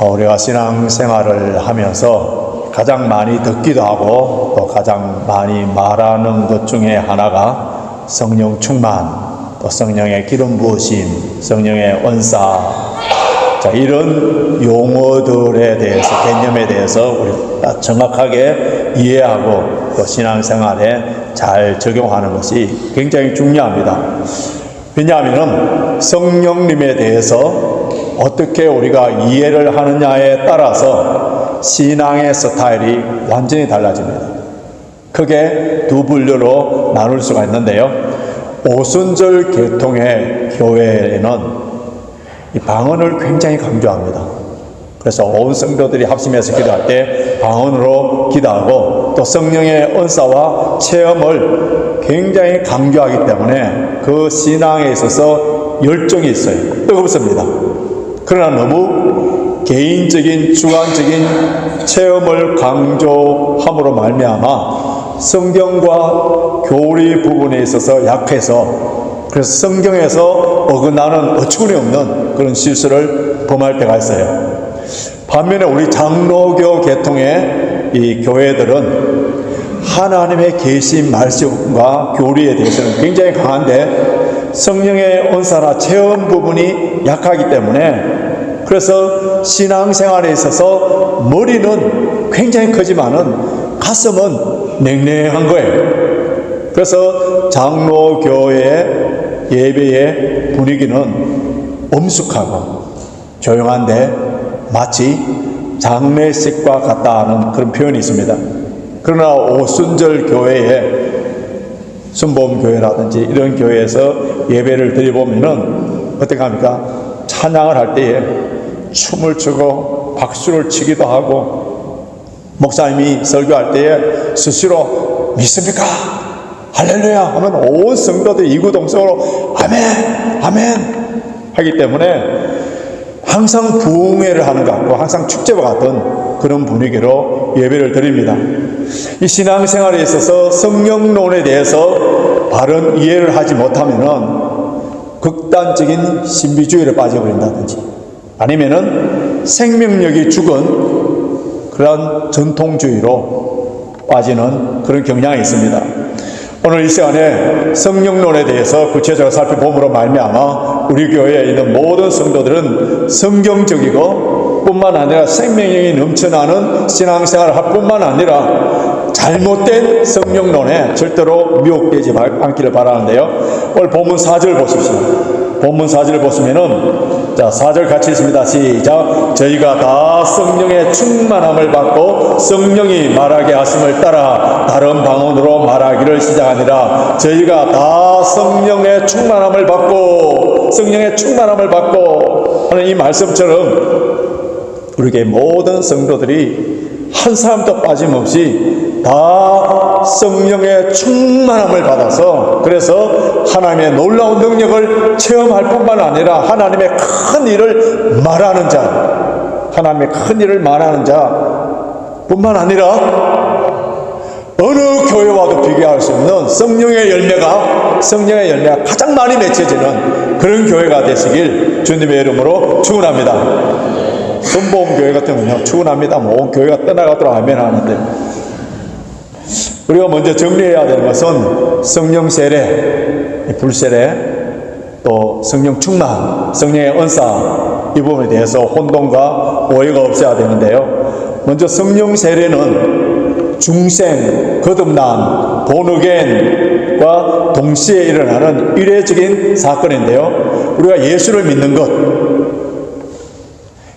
우리가 신앙생활을 하면서 가장 많이 듣기도 하고 또 가장 많이 말하는 것 중에 하나가 성령 충만, 또 성령의 기름 부으심, 성령의 은사, 이런 용어들에 대해서, 개념에 대해서 우리가 정확하게 이해하고 또 신앙생활에 잘 적용하는 것이 굉장히 중요합니다. 왜냐하면 성령님에 대해서 어떻게 우리가 이해를 하느냐에 따라서 신앙의 스타일이 완전히 달라집니다. 크게 두 분류로 나눌 수가 있는데요. 오순절 계통의 교회에는 이 방언을 굉장히 강조합니다. 그래서 온 성도들이 합심해서 기도할 때 방언으로 기도하고 또 성령의 은사와 체험을 굉장히 강조하기 때문에 그 신앙에 있어서 열정이 있어요. 뜨겁습니다. 그러나 너무 개인적인 주관적인 체험을 강조함으로 말미암아 성경과 교리 부분에 있어서 약해서, 그래서 성경에서 어긋나는 어처구니 없는 그런 실수를 범할 때가 있어요. 반면에 우리 장로교 계통의 이 교회들은 하나님의 계신 말씀과 교리에 대해서는 굉장히 강한데 성령의 은사나 체험 부분이 약하기 때문에, 그래서 신앙생활에 있어서 머리는 굉장히 크지만은 가슴은 냉랭한 거예요. 그래서 장로교회의 예배의 분위기는 엄숙하고 조용한데 마치 장례식과 같다는 그런 표현이 있습니다. 그러나 오순절 교회에, 순복음교회라든지 이런 교회에서 예배를 드려보면은 어떻게 합니까? 찬양을 할 때에 춤을 추고 박수를 치기도 하고, 목사님이 설교할 때에 수시로 믿습니까? 할렐루야 하면 온 성도들이 이구동성으로 아멘 아멘 하기 때문에 항상 부흥회를 하는 것 같고 항상 축제와 같은 그런 분위기로 예배를 드립니다. 이 신앙생활에 있어서 성령론에 대해서 바른 이해를 하지 못하면은 극단적인 신비주의를 빠져버린다든지 아니면은 생명력이 죽은 그런 전통주의로 빠지는 그런 경향이 있습니다. 오늘 이 시간에 성령론에 대해서 구체적으로 살펴봄으로 말미암아 우리 교회에 있는 모든 성도들은 성경적이고 뿐만 아니라 생명력이 넘쳐나는 신앙생활을 할 뿐만 아니라 잘못된 성령론에 절대로 미혹되지 않기를 바라는데요. 오늘 본문 4절 보십시오. 본문 4절 보시면은, 자, 4절 같이 있습니다. 시작. 저희가 다 성령의 충만함을 받고 성령이 말하게 하심을 따라 다른 방언으로 말하기를 시작하니라. 저희가 다 성령의 충만함을 받고 하는 이 말씀처럼 우리에게 모든 성도들이 한 사람도 빠짐없이 다 성령의 충만함을 받아서, 그래서 하나님의 놀라운 능력을 체험할 뿐만 아니라 하나님의 큰 일을 말하는 자 뿐만 아니라 어느 교회와도 비교할 수 없는 성령의 열매가 가장 많이 맺혀지는 그런 교회가 되시길 주님의 이름으로 축원합니다. 순복음교회 같은 경우는 축원합니다. 온 교회가 떠나가도록 아멘 하는데, 우리가 먼저 정리해야 되는 것은 성령 세례, 불세례, 또 성령 충만, 성령의 은사, 이 부분에 대해서 혼동과 오해가 없어야 되는데요. 먼저 성령 세례는 중생, 거듭남, 본어겐과 동시에 일어나는 이례적인 사건인데요. 우리가 예수를 믿는 것,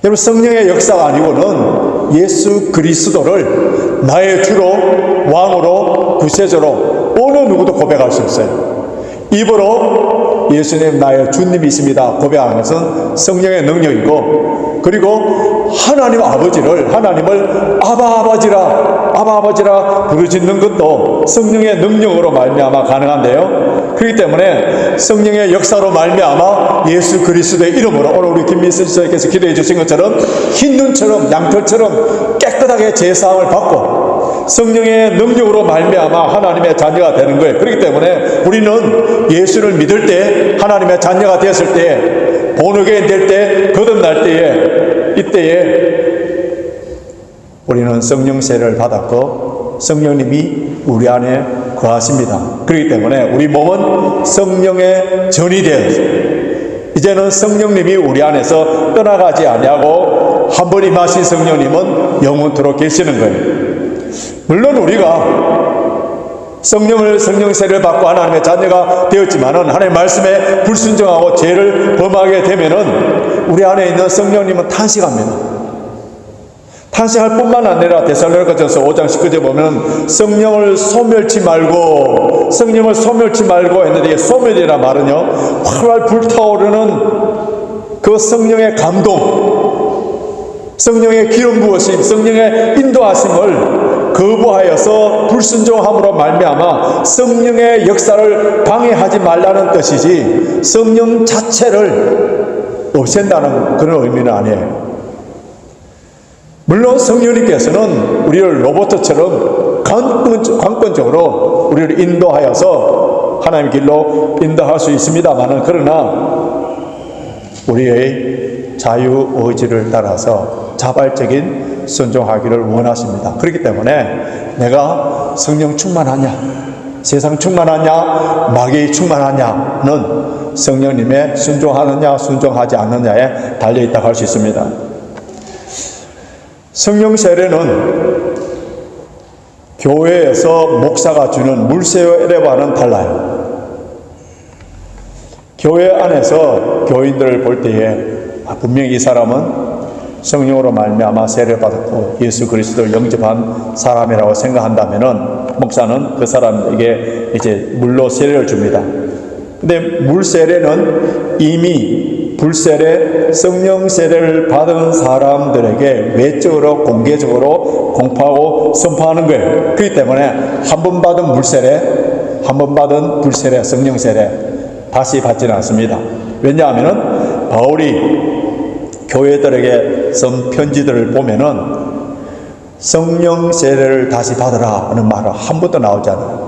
여러분, 성령의 역사가 아니고는 예수 그리스도를 나의 주로, 왕으로, 구세주로 어느 누구도 고백할 수 없어요. 입으로 예수님 나의 주님이십니다 고백하는 것은 성령의 능력이고, 그리고 하나님을 아버지라 부르짖는 것도 성령의 능력으로 말미암아 가능한데요. 그렇기 때문에 성령의 역사로 말미암아 예수 그리스도의 이름으로 오늘 우리 김민수 지사님께서 기도해 주신 것처럼 흰 눈처럼 양털처럼 깨끗하게 제사함을 받고 성령의 능력으로 말미암아 하나님의 자녀가 되는 거예요. 그렇기 때문에 우리는 예수를 믿을 때, 하나님의 자녀가 되었을 때, 본어게인 될 때, 거듭날 때에 이때에 우리는 성령 세례를 받았고 성령님이 우리 안에 거하십니다. 그렇기 때문에 우리 몸은 성령의 전이 되었어요. 이제는 성령님이 우리 안에서 떠나가지 아니하고 한 번 임하신 성령님은 영원토록 계시는 거예요. 물론 우리가 성령 세례를 받고 하나님의 자녀가 되었지만은 하나님의 말씀에 불순종하고 죄를 범하게 되면은 우리 안에 있는 성령님은 탄식합니다. 탄식할 뿐만 아니라 데살로니가전서 5장 19절에 보면 성령을 소멸치 말고 했는데 이게 소멸이라 말은요 활활 불타오르는 그 성령의 감동, 성령의 기름 부으심, 성령의 인도하심을 거부하여서 불순종함으로 말미암아 성령의 역사를 방해하지 말라는 뜻이지 성령 자체를 없앤다는 그런 의미는 아니에요. 물론 성령님께서는 우리를 로봇처럼 강권적으로 우리를 인도하여서 하나님의 길로 인도할 수 있습니다만은 그러나 우리의 자유의지를 따라서 자발적인 순종하기를 원하십니다. 그렇기 때문에 내가 성령 충만하냐, 세상 충만하냐, 마귀 충만하냐는 성령님의 순종하느냐 순종하지 않느냐에 달려있다고 할 수 있습니다. 성령 세례는 교회에서 목사가 주는 물세례와는 달라요. 교회 안에서 교인들을 볼 때에 분명히 이 사람은 성령으로 말미암아 세례를 받았고 예수 그리스도를 영접한 사람이라고 생각한다면은 목사는 그 사람에게 이제 물로 세례를 줍니다. 근데 물세례는 이미 불세례, 성령 세례를 받은 사람들에게 외적으로 공개적으로 공포하고 선포하는 거예요. 그렇기 때문에 한 번 받은 물세례, 한 번 받은 불세례, 성령 세례 다시 받지는 않습니다. 왜냐하면은 바울이 교회들에게 쓴 편지들을 보면은 성령 세례를 다시 받으라 하는 말은 한 번도 나오지 않아요.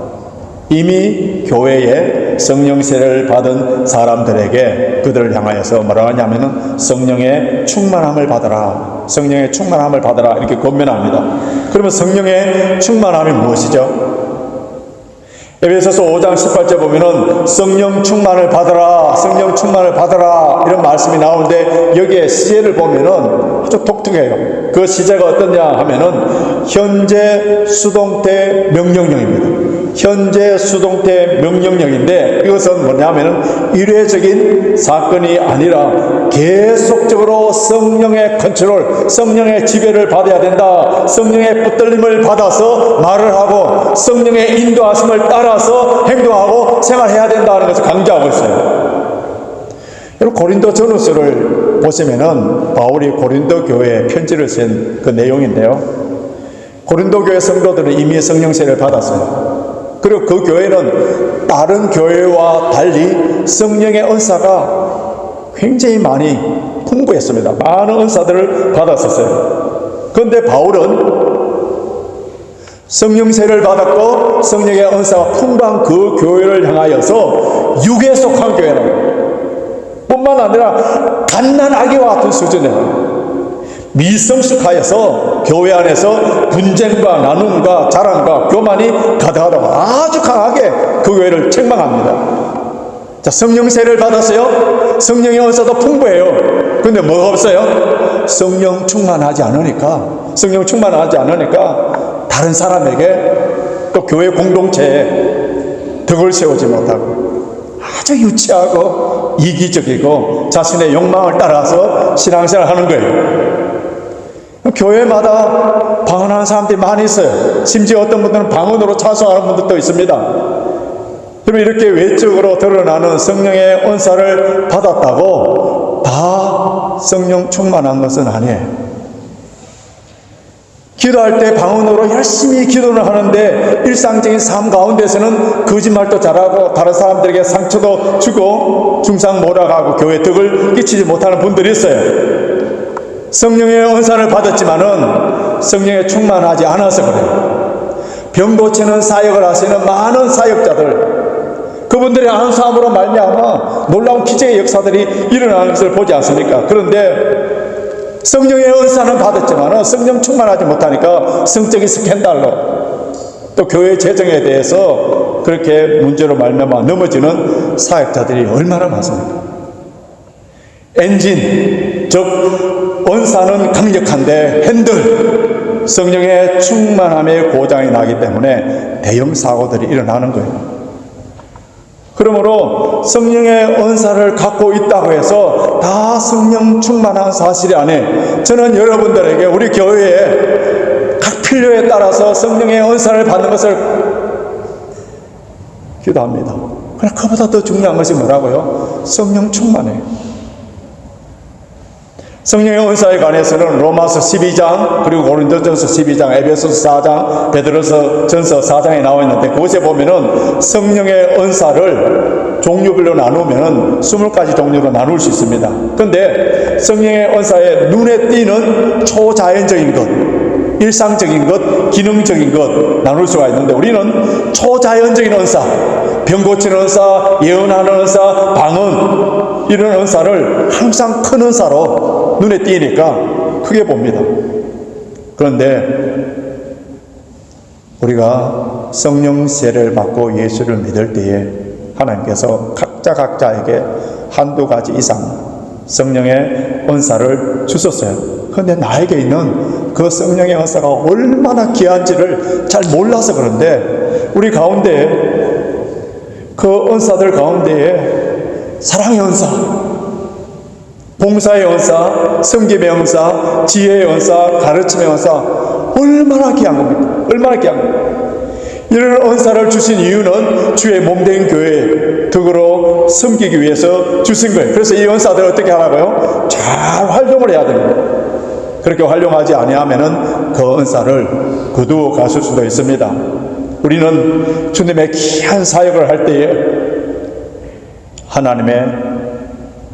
이미 교회에 성령 세례를 받은 사람들에게 그들을 향하여서 뭐라고 하냐면은 성령의 충만함을 받아라, 성령의 충만함을 받아라 이렇게 권면합니다. 그러면 성령의 충만함이 무엇이죠? 에베소서 5장 18절 보면은 성령 충만을 받아라, 성령 충만을 받아라 이런 말씀이 나오는데 여기에 시제를 보면은 아주 독특해요. 그 시제가 어떠냐 하면은 현재 수동태 명령형입니다. 현재 수동태 명령형인데 이것은 뭐냐면은 일회적인 사건이 아니라 계속적으로 성령의 컨트롤, 성령의 지배를 받아야 된다. 성령의 붙들림을 받아서 말을 하고 성령의 인도하심을 따라서 행동하고 생활해야 된다는 것을 강조하고 있어요. 여러분 고린도 전후서를 보시면은 바울이 고린도 교회에 편지를 쓴 그 내용인데요. 고린도 교회 성도들은 이미 성령 세례를 받았어요. 그리고 그 교회는 다른 교회와 달리 성령의 은사가 굉장히 많이 풍부했습니다. 많은 은사들을 받았었어요. 그런데 바울은 성령 세례를 받았고 성령의 은사가 풍부한 그 교회를 향하여서 육에 속한 교회라고 뿐만 아니라 갓난아기와 같은 수준이에요. 미성숙하여서 교회 안에서 분쟁과 나눔과 자랑과 교만이 가득하다고 아주 강하게 그 교회를 책망합니다. 자, 성령 세례를 받았어요. 성령의 은사도 풍부해요. 그런데 뭐가 없어요? 성령 충만하지 않으니까 다른 사람에게 또 교회 공동체에 덕을 세우지 못하고 아주 유치하고 이기적이고 자신의 욕망을 따라서 신앙생활을 하는 거예요. 교회마다 방언하는 사람들이 많이 있어요. 심지어 어떤 분들은 방언으로 찬송하는 분들도 있습니다. 여러분 이렇게 외적으로 드러나는 성령의 은사를 받았다고 다 성령 충만한 것은 아니에요. 기도할 때 방언으로 열심히 기도를 하는데 일상적인 삶 가운데서는 거짓말도 잘하고 다른 사람들에게 상처도 주고 중상모략하고 교회 덕을 끼치지 못하는 분들이 있어요. 성령의 은사를 받았지만은 성령에 충만하지 않아서 그래요. 병 고치는 사역을 하시는 많은 사역자들, 그분들의 안수함으로 말미암아 놀라운 기적의 역사들이 일어나는 것을 보지 않습니까? 그런데 성령의 은사는 받았지만 성령 충만하지 못하니까 성적인 스캔들로 또 교회 재정에 대해서 그렇게 문제로 말미암아 넘어지는 사역자들이 얼마나 많습니까? 엔진, 즉 은사는 강력한데 핸들, 성령의 충만함에 고장이 나기 때문에 대형 사고들이 일어나는 거예요. 그러므로 성령의 은사를 갖고 있다고 해서 다 성령 충만한 사실이 아니에요. 저는 여러분들에게 우리 교회에 각 필요에 따라서 성령의 은사를 받는 것을 기도합니다. 그러나 그보다 더 중요한 것이 뭐라고요? 성령 충만해요. 성령의 은사에 관해서는 로마서 12장, 그리고 고린도전서 12장, 에베소서 4장, 베드로서 전서 4장에 나와 있는데 그곳에 보면은 성령의 은사를 종류별로 나누면은 20가지 종류로 나눌 수 있습니다. 그런데 성령의 은사에 눈에 띄는 초자연적인 것, 일상적인 것, 기능적인 것 나눌 수가 있는데 우리는 초자연적인 은사, 병 고치는 은사, 예언하는 은사, 방언 이런 은사를 항상 큰 은사로 눈에 띄니까 크게 봅니다. 그런데 우리가 성령 세례를 받고 예수를 믿을 때에 하나님께서 각자에게 한두 가지 이상 성령의 은사를 주셨어요. 그런데 나에게 있는 그 성령의 은사가 얼마나 귀한지를 잘 몰라서 그런데 우리 가운데 그 은사들 가운데에 사랑의 은사, 봉사의 은사, 섬김의 은사, 지혜의 은사, 가르침의 은사 얼마나 귀한 겁니까? 얼마나 귀한 겁니까? 이런 은사를 주신 이유는 주의 몸된 교회 덕으로 섬기기 위해서 주신 거예요. 그래서 이 은사들을 어떻게 하라고요? 잘 활용을 해야 됩니다. 그렇게 활용하지 아니하면은 그 은사를 거두어 가실 수도 있습니다. 우리는 주님의 귀한 사역을 할 때에 하나님의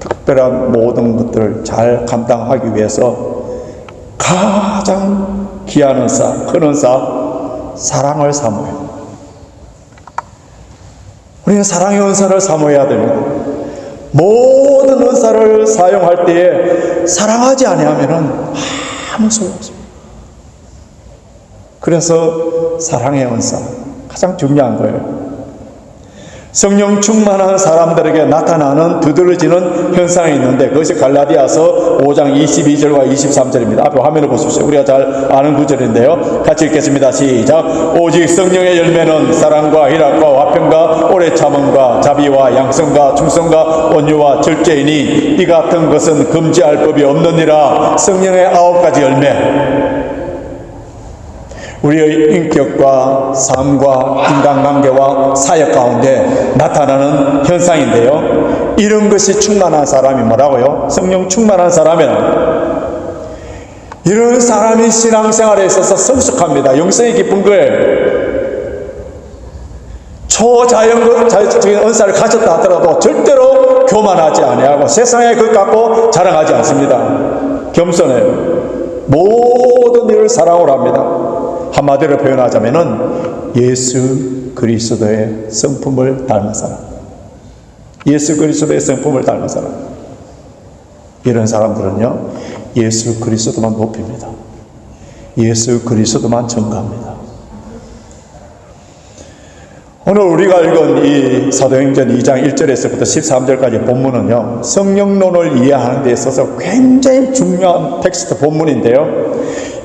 특별한 모든 것들을 잘 감당하기 위해서 가장 귀한 은사, 큰 은사, 사랑을 사모해요. 우리는 사랑의 은사를 사모해야 됩니다. 모든 은사를 사용할 때에 사랑하지 아니하면은 아무 소용없습니다. 그래서 사랑의 은사 가장 중요한 거예요. 성령 충만한 사람들에게 나타나는 두드러지는 현상이 있는데 그것이 갈라디아서 5장 22절과 23절입니다. 앞에 화면을 보십시오. 우리가 잘 아는 구절인데요. 같이 읽겠습니다. 시작. 오직 성령의 열매는 사랑과 희락과 화평과 오래 참음과 자비와 양성과 충성과 온유와 절제이니 이 같은 것은 금지할 법이 없느니라. 성령의 9가지 열매, 우리의 인격과 삶과 인간관계와 사역 가운데 나타나는 현상인데요. 이런 것이 충만한 사람이 뭐라고요? 성령 충만한 사람은 이런 사람이 신앙생활에 있어서 성숙합니다. 영성이 깊은 거예요. 초자연적인 은사를 가졌다 하더라도 절대로 교만하지 아니하고 세상에 것 갖고 자랑하지 않습니다. 겸손해요. 모든 일을 사랑으로 합니다. 한마디로 표현하자면은 예수 그리스도의 성품을 닮은 사람, 예수 그리스도의 성품을 닮은 사람, 이런 사람들은요 예수 그리스도만 높입니다. 예수 그리스도만 증가합니다. 오늘 우리가 읽은 이 사도행전 2장 1절에서부터 13절까지 본문은요 성령론을 이해하는 데 있어서 굉장히 중요한 텍스트 본문인데요,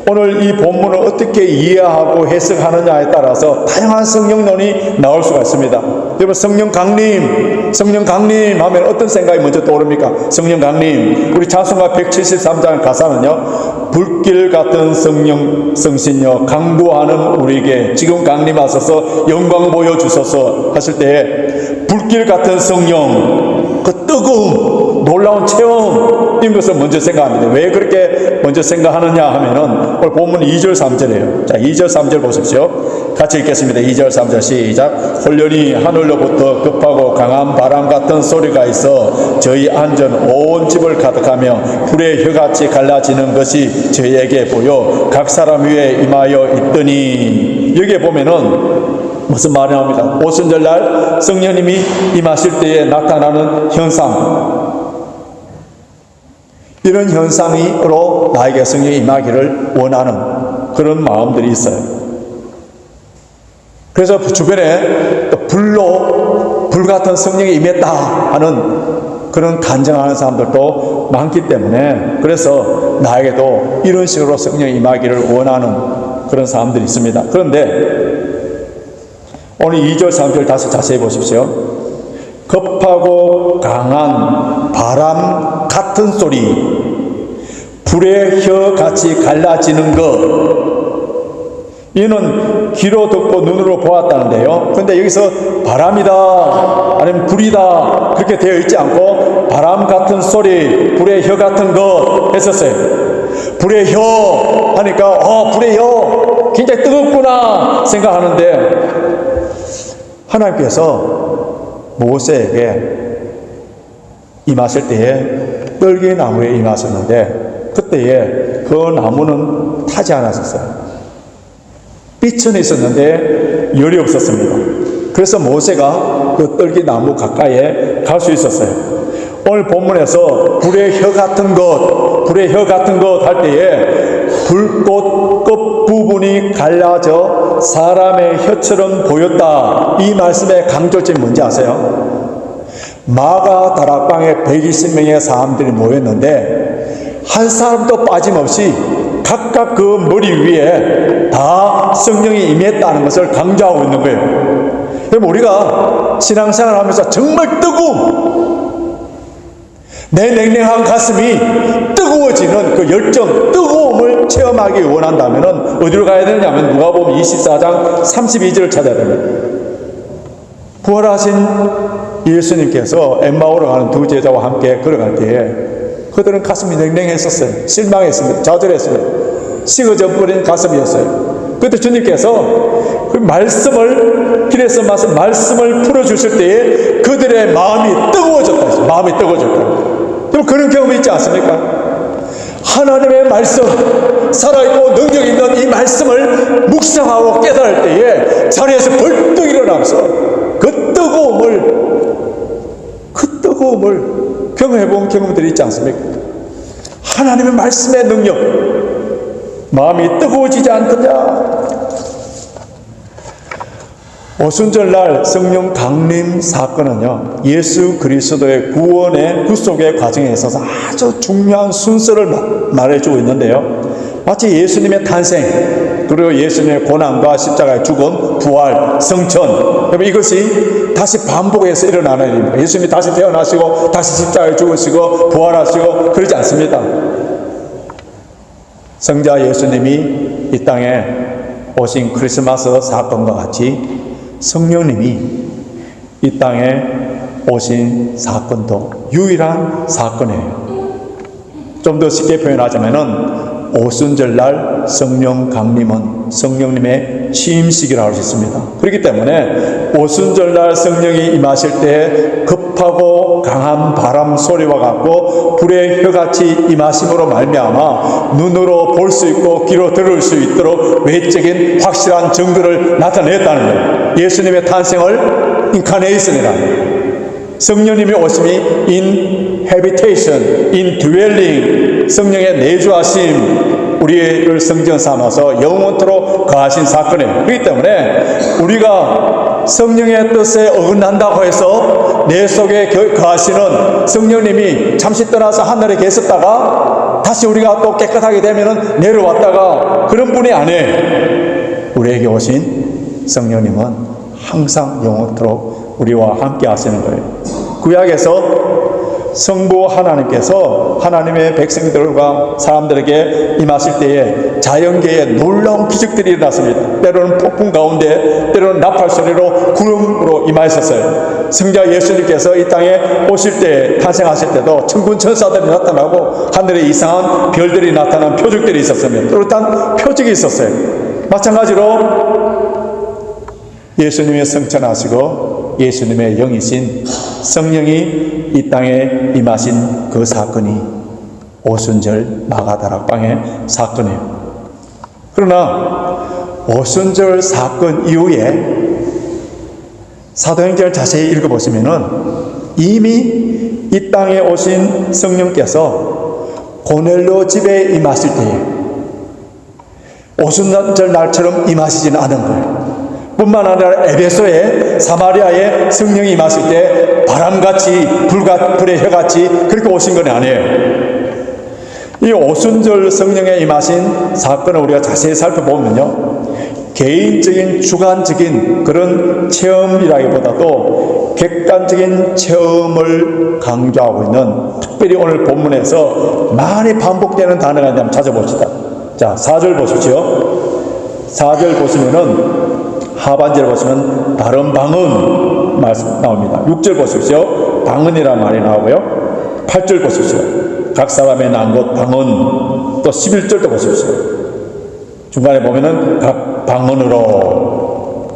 오늘 이 본문을 어떻게 이해하고 해석하느냐에 따라서 다양한 성령론이 나올 수가 있습니다. 여러분 성령 강림 하면 어떤 생각이 먼저 떠오릅니까? 성령 강림, 우리 찬송가 173장 가사는요 불길 같은 성령 성신여 강구하는 우리에게 지금 강림하소서 영광 보여주소서 하실 때 불길 같은 성령, 그 뜨거움, 놀라운 체험, 이런 것을 먼저 생각합니다. 왜 그렇게 먼저 생각하느냐 하면은 오늘 본문 2절 3절이에요. 자, 2절 3절 보십시오. 같이 읽겠습니다. 2절 3절 시작. 홀련히 하늘로부터 급하고 강한 바람 같은 소리가 있어 저희 안전 온 집을 가득하며 불의 혀같이 갈라지는 것이 저희에게 보여 각 사람 위에 임하여 있더니, 여기에 보면은 무슨 말이 나옵니까? 오순절날 성령님이 임하실 때에 나타나는 현상, 이런 현상으로 또 나에게 성령이 임하기를 원하는 그런 마음들이 있어요. 그래서 주변에 또 불 같은 성령이 임했다 하는 그런 간증하는 사람들도 많기 때문에, 그래서 나에게도 이런 식으로 성령이 임하기를 원하는 그런 사람들이 있습니다. 그런데 오늘 2절 3절 다시 자세히 보십시오. 급하고 강한 바람 같은 소리, 불의 혀같이 갈라지는 것, 이는 귀로 듣고 눈으로 보았다는데요. 그런데 여기서 바람이다 아니면 불이다 그렇게 되어 있지 않고 바람 같은 소리, 불의 혀 같은 것 했었어요. 불의 혀 하니까 불의 혀 굉장히 뜨겁구나 생각하는데, 하나님께서 모세에게 임하실 때에 떨기나무에 임하셨는데, 그때에 그 나무는 타지 않았었어요. 빛은 있었는데 열이 없었습니다. 그래서 모세가 그 떨기나무 가까이에 갈 수 있었어요. 오늘 본문에서 불의 혀 같은 것, 불의 혀 같은 것 할 때에 불꽃 끝 부분이 갈라져 사람의 혀처럼 보였다, 이 말씀의 강조점이 뭔지 아세요? 마가 다락방에 120명의 사람들이 모였는데 한 사람도 빠짐없이 각각 그 머리 위에 다 성령이 임했다는 것을 강조하고 있는 거예요. 그럼 우리가 신앙생활 하면서 정말 내 냉랭한 가슴이 뜨거워지는 그 열정, 뜨거움을 체험하기 원한다면 어디로 가야 되느냐면 누가복음 24장 32절을 찾아야 됩니다. 부활하신 예수님께서 엠마오로 가는 두 제자와 함께 걸어갈 때에 그들은 가슴이 냉랭했었어요. 실망했습니다. 좌절했습니다. 식어져 버린 가슴이었어요. 그때 주님께서 그 말씀을, 길에서 말씀을 풀어주실 때에 그들의 마음이 뜨거워졌다. 마음이 뜨거워졌다. 그럼 그런 경험이 있지 않습니까? 하나님의 말씀, 살아있고 능력 있는 이 말씀을 묵상하고 깨달을 때에 자리에서 벌떡 일어나면서 그 뜨거움을 경험해본 경험들이 있지 않습니까? 하나님의 말씀의 능력, 마음이 뜨거워지지 않느냐? 오순절날 성령 강림 사건은요, 예수 그리스도의 구원의 구속의 과정에 있어서 아주 중요한 순서를 말해주고 있는데요. 마치 예수님의 탄생, 그리고 예수님의 고난과 십자가의 죽음, 부활, 성천, 이것이 다시 반복해서 일어나는 일입니다. 예수님이 다시 태어나시고 다시 십자가에 죽으시고 부활하시고 그러지 않습니다. 성자 예수님이 이 땅에 오신 크리스마스 사건과 같이 성령님이 이 땅에 오신 사건도 유일한 사건이에요. 좀 더 쉽게 표현하자면은 오순절날 성령 강림은 성령님의 취임식이라고 할 수 있습니다. 그렇기 때문에 오순절날 성령이 임하실 때 급하고 강한 바람 소리와 같고 불의 혀같이 임하심으로 말미암아 눈으로 볼 수 있고 귀로 들을 수 있도록 외적인 확실한 증거를 나타냈다는 거예요. 예수님의 탄생을 인카네이션이라, 성령님이 오심이 in habitation, in dwelling, 성령의 내주하심, 우리를 성전 삼아서 영원토록 거하신 사건이에요. 그렇기 때문에 우리가 성령의 뜻에 어긋난다고 해서 내 속에 거하시는 성령님이 잠시 떠나서 하늘에 계셨다가 다시 우리가 또 깨끗하게 되면 내려왔다가 그런 분이 아니에요. 우리에게 오신 성령님은 항상 영원토록 우리와 함께 하시는 거예요. 구약에서 성부 하나님께서 하나님의 백성들과 사람들에게 임하실 때에 자연계에 놀라운 기적들이 일어났습니다. 때로는 폭풍 가운데, 때로는 나팔 소리로 구름으로 임하셨어요. 성자 예수님께서 이 땅에 오실 때, 탄생하실 때도 천군 천사들이 나타나고 하늘에 이상한 별들이 나타난 표적들이 있었습니다. 뚜렷한 표적이 있었어요. 마찬가지로 예수님의 성천하시고 예수님의 영이신 성령이 이 땅에 임하신 그 사건이 오순절 마가다락방의 사건이에요. 그러나 오순절 사건 이후에 사도행전을 자세히 읽어보시면은 이미 이 땅에 오신 성령께서 고넬료 집에 임하실 때에 오순절 날처럼 임하시지는 않은 거예요. 뿐만 아니라 에베소에 사마리아에 성령이 임하실 때 바람같이 불의 혀같이 그렇게 오신 건 아니에요. 이 오순절 성령에 임하신 사건을 우리가 자세히 살펴보면요, 개인적인 주관적인 그런 체험이라기보다도 객관적인 체험을 강조하고 있는, 특별히 오늘 본문에서 많이 반복되는 단어가 있는데 한번 찾아봅시다. 자, 4절 보십시오. 4절 보시면은 하반절 보시면 다른 방언 말씀 나옵니다. 6절 보십시오. 방언이라는 말이 나오고요. 8절 보십시오. 각 사람의 난 것 방언. 또 11절도 보십시오. 중간에 보면은 각 방언으로.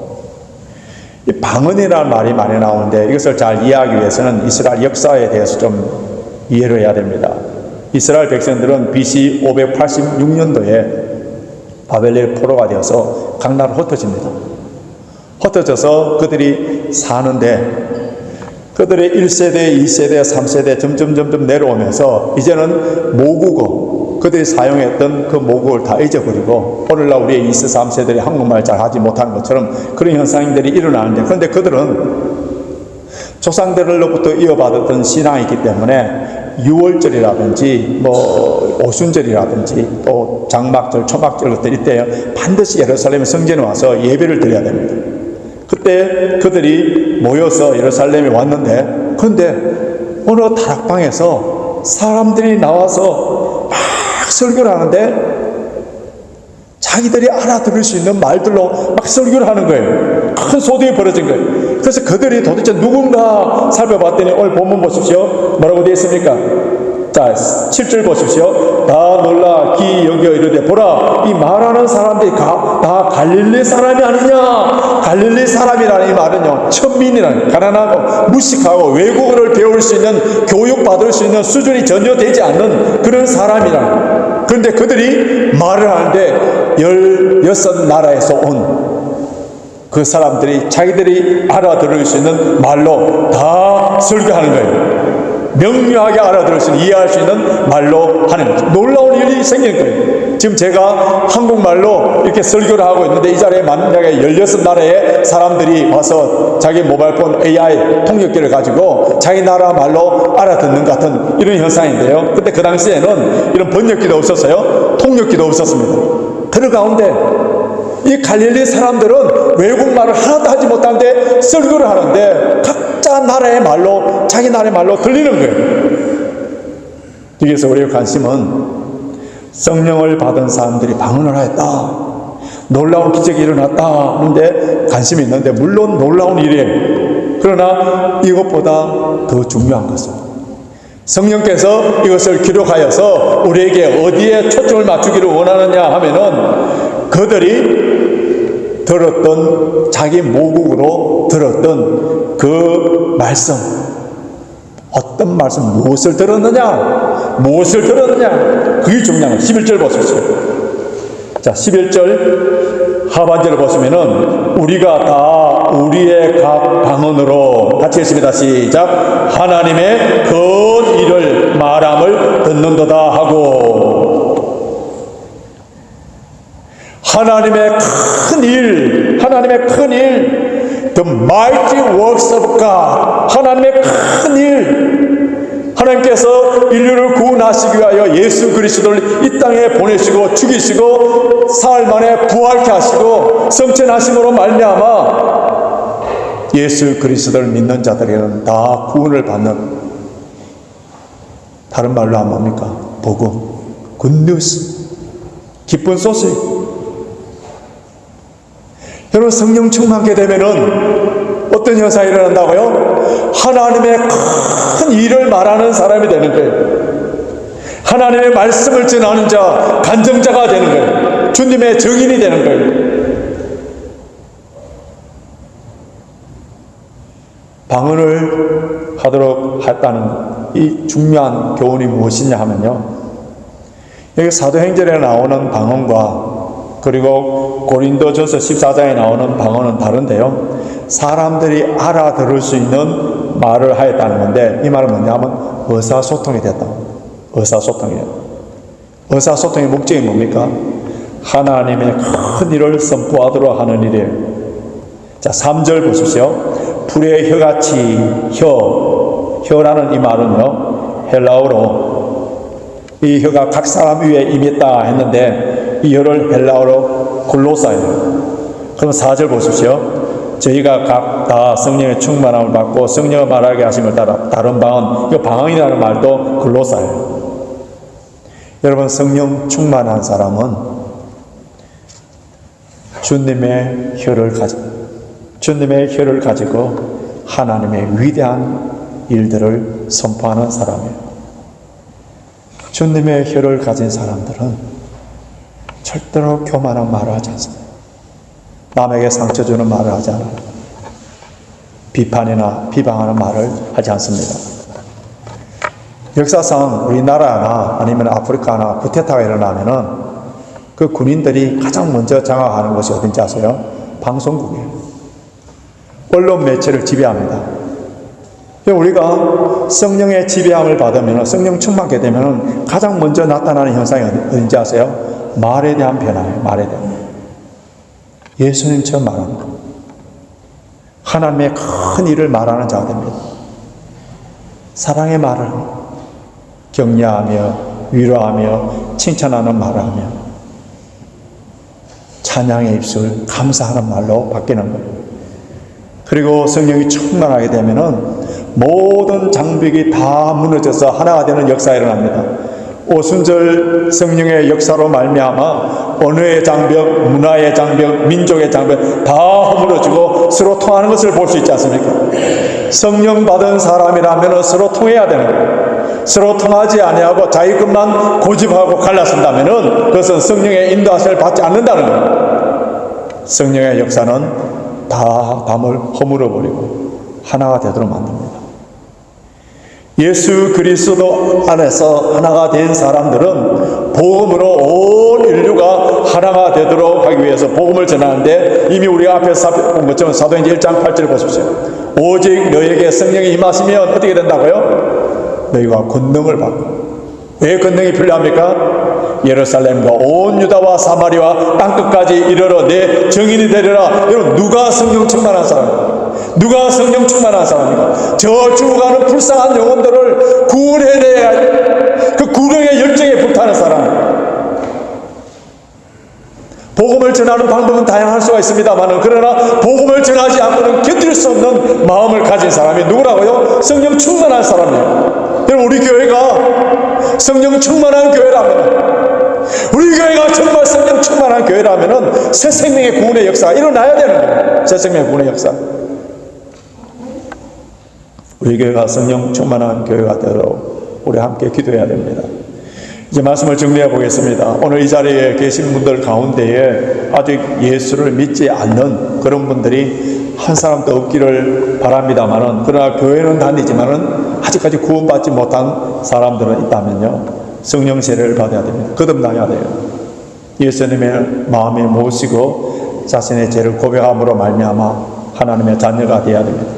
이 방언이라는 말이 많이 나오는데 이것을 잘 이해하기 위해서는 이스라엘 역사에 대해서 좀 이해를 해야 됩니다. 이스라엘 백성들은 BC 586년도에 바벨론 포로가 되어서 각 나라로 흩어집니다. 흩어져서 그들이 사는데 그들의 1세대, 2세대, 3세대 점점 내려오면서 이제는 모국어, 그들이 사용했던 그 모국어를 다 잊어버리고 오늘날 우리의 2세, 3세들이 한국말 잘 하지 못하는 것처럼 그런 현상들이 일어나는데, 그런데 그들은 조상들로부터 이어받았던 신앙이 있기 때문에 6월절이라든지 오순절이라든지 또 장막절, 초막절 것들 이때 반드시 예루살렘 성전에 와서 예배를 드려야 됩니다. 그때 그들이 모여서 예루살렘에 왔는데, 그런데 어느 다락방에서 사람들이 나와서 막 설교를 하는데 자기들이 알아들을 수 있는 말들로 막 설교를 하는 거예요. 큰 소동이 벌어진 거예요. 그래서 그들이 도대체 누군가 살펴봤더니 오늘 본문 보십시오. 뭐라고 되어 있습니까? 자, 7절 보십시오. 다 놀라 기 여겨 이르되 보라, 이 말하는 사람들이 다 갈릴리 사람이 아니냐. 갈릴리 사람이라는 이 말은요, 천민이라는, 가난하고 무식하고 외국어를 배울 수 있는, 교육받을 수 있는 수준이 전혀 되지 않는 그런 사람이라는. 그런데 그들이 말을 하는데 16나라에서 온 그 사람들이 자기들이 알아들을 수 있는 말로 다 설교하는 거예요. 명료하게 알아들을 수 있는, 이해할 수 있는 말로 하는 거죠. 놀라운 일이 생긴 거예요. 지금 제가 한국말로 이렇게 설교를 하고 있는데 이 자리에 만약에 16나라의 사람들이 와서 자기 모바일폰 AI 통역기를 가지고 자기 나라 말로 알아듣는 같은 이런 현상인데요. 근데 그 당시에는 이런 번역기도 없었어요. 통역기도 없었습니다. 그 가운데 이 갈릴리 사람들은 외국말을 하나도 하지 못하는데 설교를 하는데 각자 나라의 말로, 자기 나라의 말로 들리는 거예요. 여기서 우리의 관심은 성령을 받은 사람들이 방언을 하였다, 놀라운 기적이 일어났다 하는데 관심이 있는데, 물론 놀라운 일이에요. 그러나 이것보다 더 중요한 것은 성령께서 이것을 기록하여서 우리에게 어디에 초점을 맞추기를 원하느냐 하면은, 그들이 들었던, 자기 모국으로 들었던 그 말씀, 어떤 말씀, 무엇을 들었느냐, 그게 중요한 거예요. 11절 보십시오. 자, 11절 하반절을 보시면은 우리가 다 우리의 각 방언으로, 같이 했습니다. 시작. 하나님의 큰 일을 말함을 듣는도다 하고, 하나님의 큰 일, the mighty works of God, 하나님의 큰 일, 하나님께서 인류를 구원하시기 위하여 예수 그리스도를 이 땅에 보내시고 죽이시고 사흘 만에 부활케 하시고 성천하심으로 말미암아 예수 그리스도를 믿는 자들에게는 다 구원을 받는, 다른 말로 하면 뭡니까? 복음, 굿뉴스, 기쁜 소식. 여러분, 성령 충만하게 되면은 어떤 현상이 일어난다고요? 하나님의 큰 일을 말하는 사람이 되는 거예요. 하나님의 말씀을 전하는 자, 간증자가 되는 거예요. 주님의 증인이 되는 거예요. 방언을 하도록 했다는 이 중요한 교훈이 무엇이냐 하면요, 여기 사도행전에 나오는 방언과 그리고 고린도전서 14장에 나오는 방언은 다른데요, 사람들이 알아들을 수 있는 말을 하였다는 건데, 이 말은 뭐냐면 의사소통이 됐다. 의사소통이에요. 의사소통의 목적이 뭡니까? 하나님의 큰 일을 선포하도록 하는 일이에요. 자, 3절 보십시오. 불의 혀같이 혀라는 이 말은요, 헬라어로 이 혀가 각 사람 위에 임했다 했는데 이 혀를 헬라어로 글로사예요. 그럼 4절 보십시오. 저희가 각 다 성령의 충만함을 받고 성령을 말하게 하심을 따라 다른 방언, 이 방언이라는 말도 글로사예요. 여러분, 성령 충만한 사람은 주님의 혀를 가지고 하나님의 위대한 일들을 선포하는 사람이에요. 주님의 혀를 가진 사람들은 절대로 교만한 말을 하지 않습니다. 남에게 상처 주는 말을 하지 않아요. 비판이나 비방하는 말을 하지 않습니다. 역사상 우리나라나 아니면 아프리카나 쿠데타가 일어나면은 그 군인들이 가장 먼저 장악하는 곳이 어딘지 아세요? 방송국이에요. 언론 매체를 지배합니다. 우리가 성령의 지배함을 받으면, 성령 충만하게 되면 가장 먼저 나타나는 현상이 어딘지 아세요? 말에 대한 변화예요. 말에 대한. 예수님처럼 말하는 것. 하나님의 큰 일을 말하는 자가 됩니다. 사랑의 말을 합니다. 격려하며 위로하며 칭찬하는 말을 하며 찬양의 입술, 감사하는 말로 바뀌는 거예요. 그리고 성령이 충만하게 되면은 모든 장벽이 다 무너져서 하나가 되는 역사가 일어납니다. 오순절 성령의 역사로 말미암아 언어의 장벽, 문화의 장벽, 민족의 장벽 다 허물어지고 서로 통하는 것을 볼 수 있지 않습니까? 성령 받은 사람이라면 서로 통해야 되는 거예요. 서로 통하지 아니하고 자기 것만 고집하고 갈라선다면 그것은 성령의 인도하심을 받지 않는다는 거예요. 성령의 역사는 다 담을 허물어버리고 하나가 되도록 만듭니다. 예수 그리스도 안에서 하나가 된 사람들은 복음으로 온 인류가 하나가 되도록 하기 위해서 복음을 전하는데, 이미 우리가 앞에서 본 것처럼 사도행전 1장 8절 보십시오. 오직 너에게 성령이 임하시면 어떻게 된다고요? 너희가 권능을 받고. 왜 권능이 필요합니까? 예루살렘과 온 유다와 사마리아 땅끝까지 이르러 내 증인이 되리라. 여러분, 누가 성령 충만한 사람입니까? 누가 성령 충만한 사람입니까? 저 죽어가는 불쌍한 영혼들을 구원해내야 그 구원의 열정에 불타는 사람. 복음을 전하는 방법은 다양할 수가 있습니다만, 그러나 복음을 전하지 않고는 견딜 수 없는 마음을 가진 사람이 누구라고요? 성령 충만한 사람이에요. 여러분, 우리 교회가 성령 충만한 교회라면, 우리 교회가 정말 성령 충만한 교회라면 새 생명의 구원의 역사가 일어나야 되는 거예요. 새 생명의 구원의 역사. 우리 교회가 성령 충만한 교회가 되도록 우리 함께 기도해야 됩니다. 이제 말씀을 정리해 보겠습니다. 오늘 이 자리에 계신 분들 가운데에 아직 예수를 믿지 않는 그런 분들이 한 사람도 없기를 바랍니다만은, 그러나 교회는 다니지만은 아직까지 구원받지 못한 사람들은 있다면요, 성령 세례를 받아야 됩니다. 거듭나야 돼요. 예수님의 마음에 모시고 자신의 죄를 고백함으로 말미암아 하나님의 자녀가 되어야 됩니다.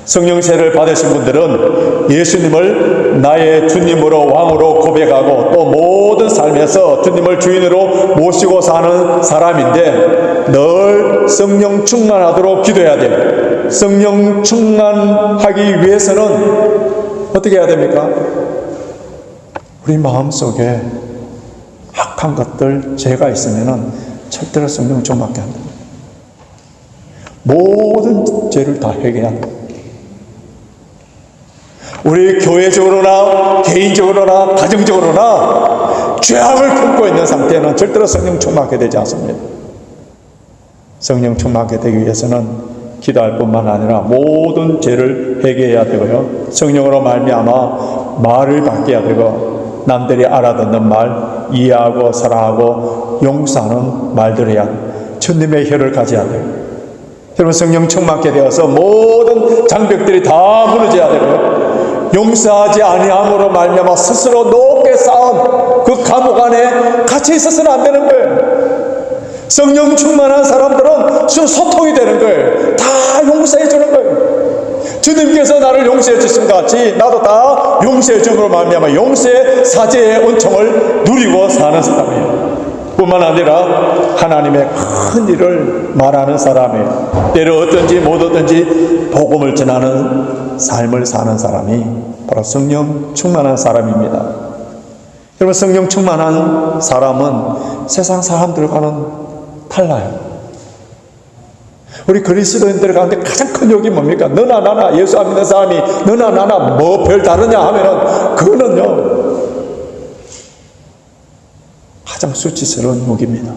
성령 세례를 받으신 분들은 예수님을 나의 주님으로 왕으로 고백하고 또 모든 삶에서 주님을 주인으로 모시고 사는 사람인데, 늘 성령 충만하도록 기도해야 돼요. 성령 충만하기 위해서는 어떻게 해야 됩니까? 우리 마음속에 악한 것들, 죄가 있으면 절대로 성령 충만하게 안 됩니다. 모든 죄를 다 회개해야 됩니다. 우리 교회적으로나 개인적으로나 가정적으로나 죄악을 품고 있는 상태는 절대로 성령 충만하게 되지 않습니다. 성령 충만하게 되기 위해서는 기도할 뿐만 아니라 모든 죄를 회개해야 되고요, 성령으로 말미암아 말을 바뀌어야 되고, 남들이 알아듣는 말, 이해하고 사랑하고 용서하는 말들을 해야 돼요. 주님의 혀를 가져야 돼요. 여러분, 성령 충만하게 되어서 모든 장벽들이 다 무너져야 되고요, 용서하지 아니함으로 말미암아 스스로 높게 쌓은 그 감옥 안에 갇혀 있어서는 안 되는 거예요. 성령 충만한 사람들은 서로 소통이 되는 거예요. 다 용서해 주는 거예요. 주님께서 나를 용서해 주신 것 같이 나도 다 용서해 줌으로 말미암아 용서의 사제의 은총을 누리고 사는 사람이에요. 뿐만 아니라 하나님의 큰 일을 말하는 사람이에요. 때로 어떤지 못 어떤지 복음을 전하는 삶을 사는 사람이 바로 성령 충만한 사람입니다. 여러분, 성령 충만한 사람은 세상 사람들과는 달라요. 우리 그리스도인들 가운데 가장 큰 욕이 뭡니까? 너나 나나, 예수 안 믿는 사람이 너나 나나 뭐 별 다르냐 하면은 그거는요 가장 수치스러운 욕입니다.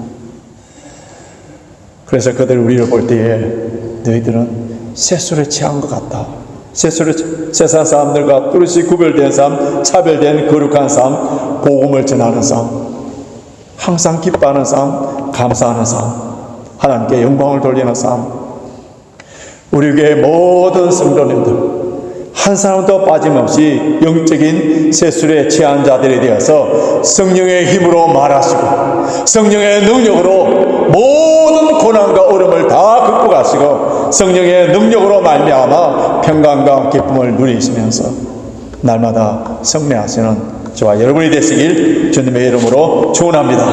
그래서 그들 우리를 볼 때에 너희들은 셋술에 취한 것 같다. 세상 사람들과 뚜렷이 구별된 삶, 차별된 거룩한 삶, 복음을 전하는 삶, 항상 기뻐하는 삶, 감사하는 삶, 하나님께 영광을 돌리는 삶. 우리 교회 모든 성도님들 한 사람도 빠짐없이 영적인 세술에 취한 자들이 되어서 성령의 힘으로 말하시고 성령의 능력으로 모든 고난과 어려움을 다 극복하시고 성령의 능력으로 말미암아 평강과 기쁨을 누리시면서 날마다 승리하시는 저와 여러분이 되시길 주님의 이름으로 축원합니다.